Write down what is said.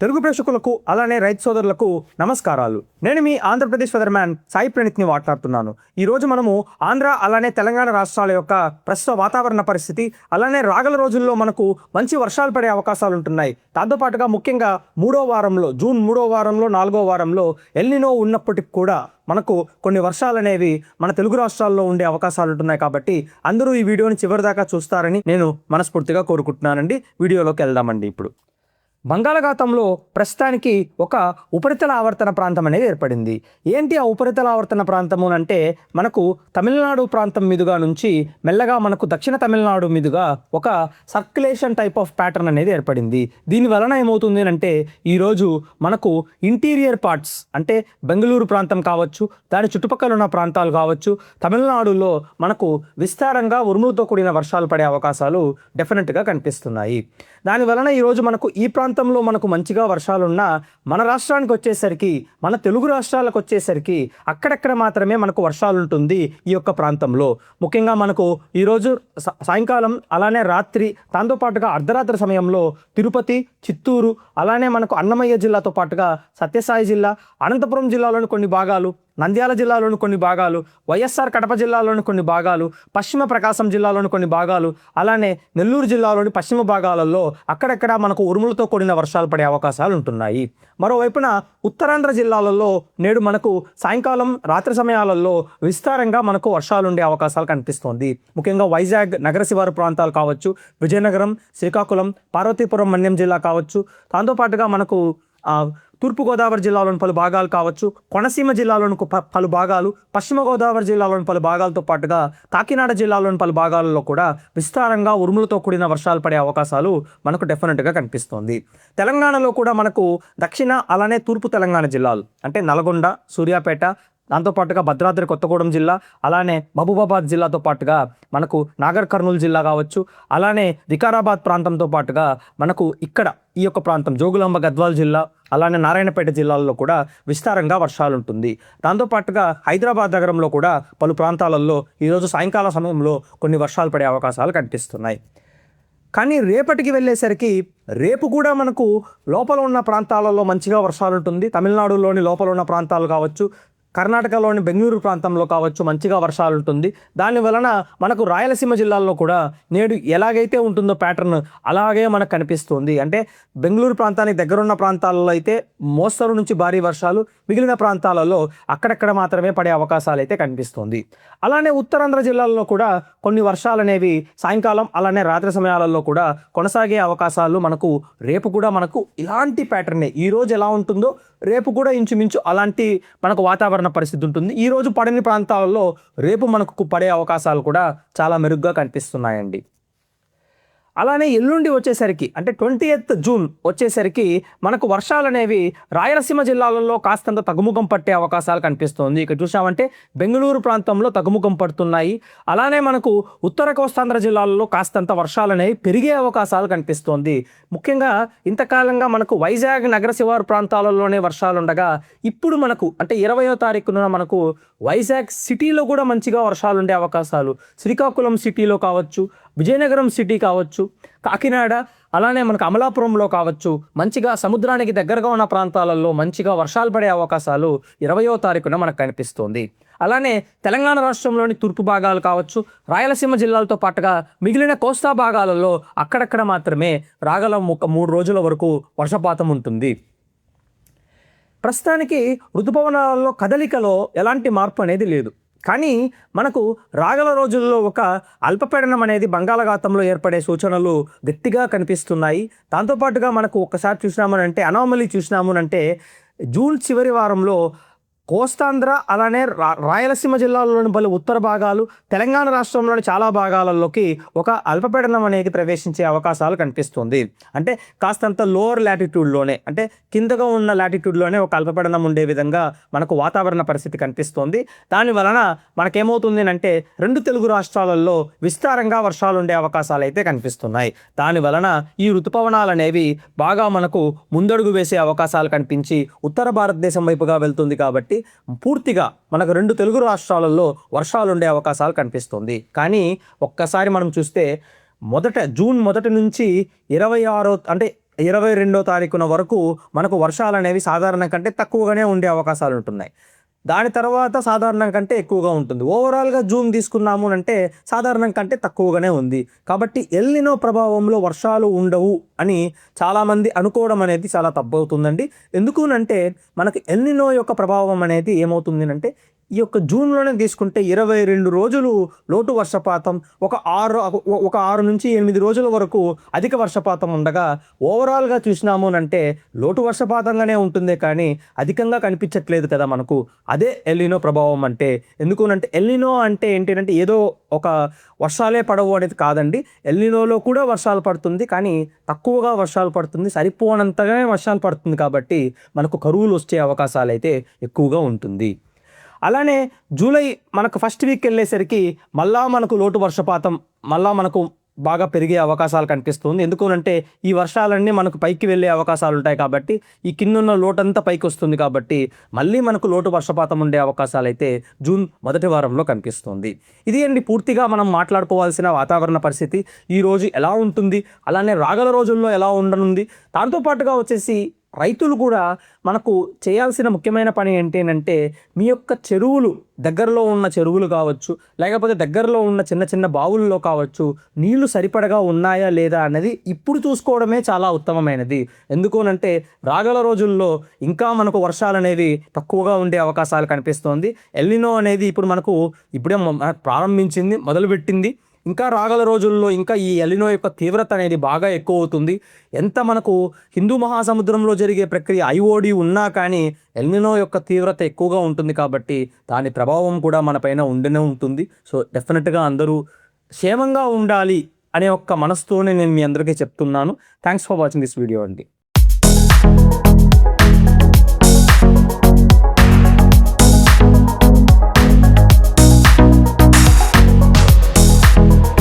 తెలుగు ప్రేక్షకులకు అలానే రైతు సోదరులకు నమస్కారాలు. నేను మీ ఆంధ్రప్రదేశ్ వెదర్ మ్యాన్ సాయి ప్రణీత్ని మాట్లాడుతున్నాను. ఈరోజు మనము ఆంధ్ర అలానే తెలంగాణ రాష్ట్రాల యొక్క ప్రస్తుత వాతావరణ పరిస్థితి, అలానే రాగల రోజుల్లో మనకు మంచి వర్షాలు పడే అవకాశాలు ఉంటున్నాయి. దాంతోపాటుగా ముఖ్యంగా జూన్ 3వ వారంలో 4వ వారంలో ఎల్నినో ఉన్నప్పటికి కూడా మనకు కొన్ని వర్షాలు అనేవి మన తెలుగు రాష్ట్రాల్లో ఉండే అవకాశాలు ఉంటున్నాయి. కాబట్టి అందరూ ఈ వీడియోని చివరిదాకా చూస్తారని నేను మనస్ఫూర్తిగా కోరుకుంటున్నానండి. వీడియోలోకి వెళ్దామండి. ఇప్పుడు బంగాళాఖాతంలో ప్రస్తుతానికి ఒక ఉపరితల ఆవర్తన ప్రాంతం అనేది ఏర్పడింది. ఏంటి ఆ ఉపరితల ఆవర్తన ప్రాంతము అంటే, మనకు తమిళనాడు ప్రాంతం మీదుగా నుంచి మెల్లగా మనకు దక్షిణ తమిళనాడు మీదుగా ఒక సర్క్యులేషన్ టైప్ ఆఫ్ ప్యాటర్న్ అనేది ఏర్పడింది. దీని వలన ఏమవుతుంది అంటే, ఈరోజు మనకు ఇంటీరియర్ పార్ట్స్ అంటే బెంగళూరు ప్రాంతం కావచ్చు, దాని చుట్టుపక్కల ఉన్న ప్రాంతాలు కావచ్చు, తమిళనాడులో మనకు విస్తారంగా ఉరుములతో కూడిన వర్షాలు పడే అవకాశాలు డెఫినెట్గా కనిపిస్తున్నాయి. దాని వలన ఈరోజు మనకు ఈ ప్రాంతంలో మనకు మంచిగా వర్షాలున్నా, మన రాష్ట్రానికి వచ్చేసరికి, మన తెలుగు రాష్ట్రాలకు వచ్చేసరికి అక్కడక్కడ మాత్రమే మనకు వర్షాలు ఉంటుంది. ఈ యొక్క ప్రాంతంలో ముఖ్యంగా మనకు ఈరోజు సాయంకాలం అలానే రాత్రి, దాంతోపాటుగా అర్ధరాత్రి సమయంలో తిరుపతి, చిత్తూరు, అలానే మనకు అన్నమయ్య జిల్లాతో పాటుగా సత్యసాయి జిల్లా, అనంతపురం జిల్లాలోని కొన్ని భాగాలు, నంద్యాల జిల్లాలోని కొన్ని భాగాలు, వైఎస్ఆర్ కడప జిల్లాలోని కొన్ని భాగాలు, పశ్చిమ ప్రకాశం జిల్లాలోని కొన్ని భాగాలు, అలానే నెల్లూరు జిల్లాలోని పశ్చిమ భాగాలలో అక్కడక్కడ మనకు ఉరుములతో కూడిన వర్షాలు పడే అవకాశాలు ఉంటున్నాయి. మరోవైపున ఉత్తరాంధ్ర జిల్లాలలో నేడు మనకు సాయంకాలం రాత్రి సమయాలలో విస్తారంగా మనకు వర్షాలు ఉండే అవకాశాలు కనిపిస్తోంది. ముఖ్యంగా వైజాగ్ నగర శివారు ప్రాంతాలు కావచ్చు, విజయనగరం, శ్రీకాకుళం, పార్వతీపురం మన్యం జిల్లా కావచ్చు, దాంతోపాటుగా మనకు తూర్పుగోదావరి జిల్లాలోని పలు భాగాలు కావచ్చు, కోనసీమ జిల్లాలోని పలు భాగాలు, పశ్చిమ గోదావరి జిల్లాలోని పలు భాగాలతో పాటుగా కాకినాడ జిల్లాలోని పలు భాగాలలో కూడా విస్తారంగా ఉరుములతో కూడిన వర్షాలు పడే అవకాశాలు మనకు డెఫినెట్గా కనిపిస్తోంది. తెలంగాణలో కూడా మనకు దక్షిణ అలానే తూర్పు తెలంగాణ జిల్లాలు అంటే నల్గొండ, సూర్యాపేట, దాంతోపాటుగా భద్రాద్రి కొత్తగూడెం జిల్లా, అలానే మహబూబాబాద్ జిల్లాతో పాటుగా మనకు నాగర్ కర్నూలు జిల్లా కావచ్చు, అలానే వికారాబాద్ ప్రాంతంతో పాటుగా మనకు ఇక్కడ ఈ యొక్క ప్రాంతం జోగులాంబ గద్వాల్ జిల్లా, అలానే నారాయణపేట జిల్లాల్లో కూడా విస్తారంగా వర్షాలు ఉంటుంది. దాంతోపాటుగా హైదరాబాద్ నగరంలో కూడా పలు ప్రాంతాలలో ఈరోజు సాయంకాల సమయంలో కొన్ని వర్షాలు పడే అవకాశాలు కనిపిస్తున్నాయి. కానీ రేపటికి వెళ్ళేసరికి రేపు కూడా మనకు లోపల ఉన్న ప్రాంతాలలో మంచిగా వర్షాలు ఉంటుంది. తమిళనాడులోని లోపల ఉన్న ప్రాంతాలు కావచ్చు, కర్ణాటకలోని బెంగళూరు ప్రాంతంలో కావచ్చు మంచిగా వర్షాలు ఉంటుంది. దాని వలన మనకు రాయలసీమ జిల్లాల్లో కూడా నేడు ఎలాగైతే ఉంటుందో ప్యాటర్న్ అలాగే మనకు కనిపిస్తుంది. అంటే బెంగళూరు ప్రాంతానికి దగ్గరున్న ప్రాంతాలలో అయితే మోస్తరు నుంచి భారీ వర్షాలు, మిగిలిన ప్రాంతాలలో అక్కడక్కడ మాత్రమే పడే అవకాశాలు అయితే కనిపిస్తుంది. అలానే ఉత్తరాంధ్ర జిల్లాల్లో కూడా కొన్ని వర్షాలు అనేవి సాయంకాలం అలానే రాత్రి సమయాలలో కూడా కొనసాగే అవకాశాలు మనకు రేపు కూడా మనకు ఇలాంటి ప్యాటర్నే, ఈరోజు ఎలా ఉంటుందో రేపు కూడా ఇంచుమించు అలాంటి మనకు వాతావరణ పరిస్థితి ఉంటుంది. ఈరోజు పడని ప్రాంతాలలో రేపు మనకు పడే అవకాశాలు కూడా చాలా మెరుగ్గా కనిపిస్తున్నాయండి. అలానే ఎల్లుండి వచ్చేసరికి అంటే 20th జూన్ వచ్చేసరికి మనకు వర్షాలు అనేవి రాయలసీమ జిల్లాలలో కాస్తంత తగ్గుముఖం పట్టే అవకాశాలు కనిపిస్తుంది. ఇక్కడ చూసామంటే బెంగళూరు ప్రాంతంలో తగ్గుముఖం పడుతున్నాయి. అలానే మనకు ఉత్తర కోస్తాంధ్ర జిల్లాలలో కాస్తంత వర్షాలు అనేవి పెరిగే అవకాశాలు కనిపిస్తోంది. ముఖ్యంగా ఇంతకాలంగా మనకు వైజాగ్ నగర శివారు ప్రాంతాలలోనే వర్షాలు ఉండగా, ఇప్పుడు మనకు అంటే 20వ తారీఖున మనకు వైజాగ్ సిటీలో కూడా మంచిగా వర్షాలు ఉండే అవకాశాలు, శ్రీకాకుళం సిటీలో కావచ్చు, విజయనగరం సిటీ కావచ్చు, కాకినాడ, అలానే మనకు అమలాపురంలో కావచ్చు మంచిగా సముద్రానికి దగ్గరగా ఉన్న ప్రాంతాలలో మంచిగా వర్షాలు పడే అవకాశాలు 20వ తారీఖున మనకు కనిపిస్తుంది. అలానే తెలంగాణ రాష్ట్రంలోని తూర్పు భాగాలు కావచ్చు, రాయలసీమ జిల్లాలతో పాటుగా మిగిలిన కోస్తా భాగాలలో అక్కడక్కడ మాత్రమే రాగల 3 రోజుల వరకు వర్షపాతం ఉంటుంది. ప్రస్తుతానికి ఋతుపవనాలలో కదలికలో ఎలాంటి మార్పు అనేది లేదు. కానీ మనకు రాగల రోజుల్లో ఒక అల్పపీడనం అనేది బంగాళాఖాతంలో ఏర్పడే సూచనలు గట్టిగా కనిపిస్తున్నాయి. దాంతోపాటుగా మనకు ఒక్కసారి చూసినామనంటే అనామలీ చూసినామనంటే జూన్ చివరి వారంలో కోస్తాంధ్ర అలానే రాయలసీమ జిల్లాలోని పలు ఉత్తర భాగాలు, తెలంగాణ రాష్ట్రంలోని చాలా భాగాలలోకి ఒక అల్పపీడనం అనేది ప్రవేశించే అవకాశాలు కనిపిస్తుంది. అంటే కాస్తంత లోవర్ లాటిట్యూడ్లోనే అంటే కిందగా ఉన్న లాటిట్యూడ్లోనే ఒక అల్పపీడనం ఉండే విధంగా మనకు వాతావరణ పరిస్థితి కనిపిస్తోంది. దాని వలన మనకేమవుతుంది అంటే 2 తెలుగు రాష్ట్రాలలో విస్తారంగా వర్షాలు ఉండే అవకాశాలు అయితే కనిపిస్తున్నాయి. దాని వలన ఈ ఋతుపవనాలు అనేవి బాగా మనకు ముందడుగు వేసే అవకాశాలు కనిపించి ఉత్తర భారతదేశం వైపుగా వెళ్తుంది. కాబట్టి పూర్తిగా మనకు 2 తెలుగు రాష్ట్రాలలో వర్షాలు ఉండే అవకాశాలు కనిపిస్తుంది. కానీ ఒక్కసారి మనం చూస్తే జూన్ 1 నుంచి 26 అంటే 22వ తారీఖున వరకు మనకు వర్షాలు అనేవి సాధారణం కంటే తక్కువగానే ఉండే అవకాశాలు ఉంటున్నాయి. దాని తర్వాత సాధారణం కంటే ఎక్కువగా ఉంటుంది. ఓవరాల్‌గా జూన్ తీసుకున్నాము అంటే సాధారణం కంటే తక్కువగానే ఉంది. కాబట్టి ఎల్‌నినో ప్రభావంలో వర్షాలు ఉండవు అని చాలామంది అనుకోవడం అనేది చాలా తప్పవుతుందండి. ఎందుకునంటే మనకు ఎల్‌నినో యొక్క ప్రభావం అనేది ఏమవుతుందనంటే ఈ యొక్క జూన్‌లోనే తీసుకుంటే 22 రోజులు లోటు వర్షపాతం, ఒక 6-8 రోజుల వరకు అధిక వర్షపాతం ఉండగా, ఓవరాల్‌గా చూసినామునంటే లోటు వర్షపాతంగానే ఉంటుందే కానీ అధికంగా కనిపించట్లేదు కదా మనకు. అదే ఎల్‌నినో ప్రభావం అంటే. ఎందుకునంటే ఎల్‌నినో అంటే ఏంటినంటే ఏదో ఒక వర్షాలే పడవు అనేది కాదండి. ఎల్‌నినోలో కూడా వర్షాలు పడుతుంది. కానీ తక్కువగా వర్షాలు పడుతుంది. సరిపోనంతగానే వర్షాలు పడుతుంది కాబట్టి మనకు కరువులు వచ్చే అవకాశాలైతే ఎక్కువగా ఉంటుంది. అలానే జూలై మనకు ఫస్ట్ వీకెళ్ళేసరికి మళ్ళా మనకు లోటు వర్షపాతం మళ్ళా మనకు బాగా పెరిగే అవకాశాలు కనిపిస్తుంది. ఎందుకనంటే ఈ వర్షాలన్నీ మనకు పైకి వెళ్ళే అవకాశాలు ఉంటాయి కాబట్టి ఈ కిందున్న లోటంతా పైకి వస్తుంది కాబట్టి మళ్ళీ మనకు లోటు వర్షపాతం ఉండే అవకాశాలైతే జూన్ మొదటి వారంలో కనిపిస్తుంది. ఇది అండి పూర్తిగా మనం మాట్లాడుకోవాల్సిన వాతావరణ పరిస్థితి. ఈరోజు ఎలా ఉంటుంది, అలానే రాగల రోజుల్లో ఎలా ఉండనుంది. దాంతో పాటుగా వచ్చేసి రైతులు కూడా మనకు చేయాల్సిన ముఖ్యమైన పని ఏంటి అంటే మీ యొక్క చెరువులు దగ్గరలో ఉన్న చెరువులు కావచ్చు, లేకపోతే దగ్గరలో ఉన్న చిన్న చిన్న బావుల్లో కావచ్చు, నీళ్లు సరిపడగా ఉన్నాయా లేదా అన్నది ఇప్పుడు చూసుకోవడమే చాలా ఉత్తమమైనది. ఎందుకోనంటే రాగల రోజుల్లో ఇంకా మనకు వర్షాలు అనేవి తక్కువగా ఉండే అవకాశాలు కనిపిస్తోంది. ఎల్‌నినో అనేది ఇప్పుడు మనకు ఇప్పుడే ప్రారంభించింది, మొదలుపెట్టింది. ఇంకా రాగల రోజుల్లో ఇంకా ఈ ఎల్‌నినో యొక్క తీవ్రత అనేది బాగా ఎక్కువ అవుతుంది. ఎంత మనకు హిందూ మహాసముద్రంలో జరిగే ప్రక్రియ ఐఓడి ఉన్నా కానీ ఎల్‌నినో యొక్క తీవ్రత ఎక్కువగా ఉంటుంది కాబట్టి దాని ప్రభావం కూడా మన పైన ఉంటూనే ఉంటుంది. సో డెఫినెట్‌గా అందరూ క్షేమంగా ఉండాలి అనే ఒక్క మనసుతోనే నేను మీ అందరికీ చెప్తున్నాను. Thanks for watching this video అండి.